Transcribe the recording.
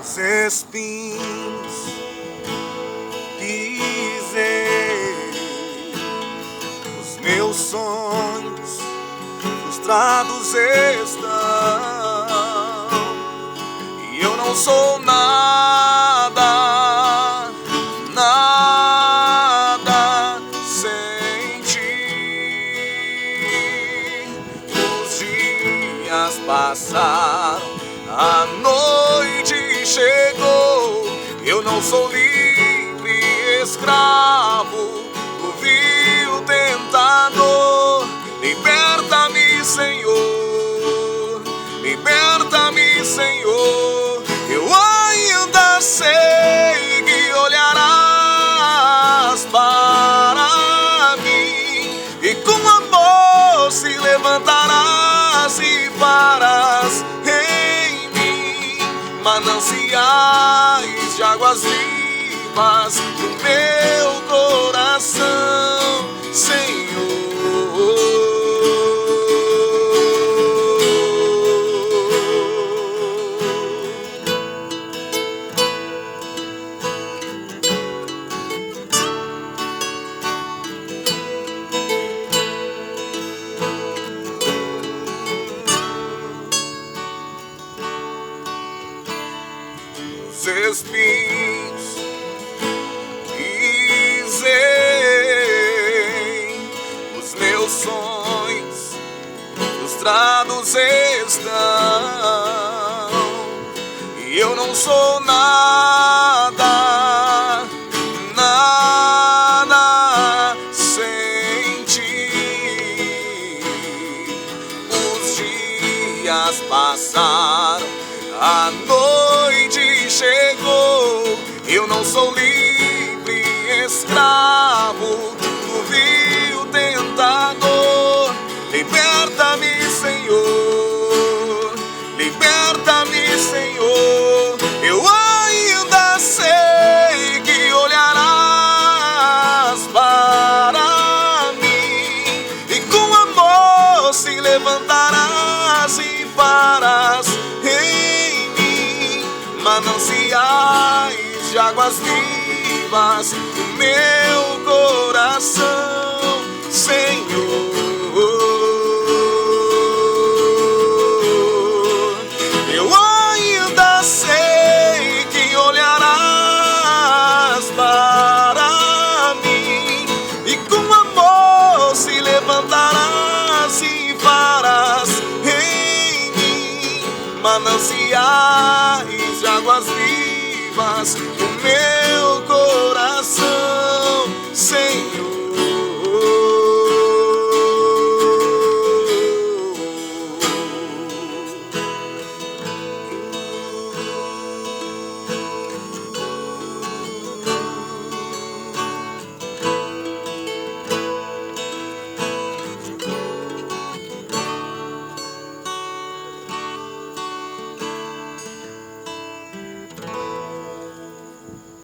os espinhos pisei, os meus sonhos frustrados estão, e eu não sou nada, nada sem ti. Os dias passaram, a noite chegou, eu não sou livre, escravo do vil tentador. Liberta-me, Senhor, liberta-me, Senhor. Eu ainda sei que olharás para mim e com amor se levantarás e farás em mim mananciais de águas vivas no meu coração, Senhor. Os espinhos pisei, os meus sonhos frustrados estão, e eu não sou nada, nada sem ti. Os dias passaram, a noite chegou, eu não sou livre, escravo do vil tentador. Liberta-me, Senhor, liberta-me, Senhor. Eu ainda sei que olharás para mim e com amor se levantarás e farás em mim mananciais de águas vivas no meu coração, Senhor. Eu ainda sei que olharás para mim e com amor se levantarás e farás em mim mananciais de águas vivas no meu coração, Senhor.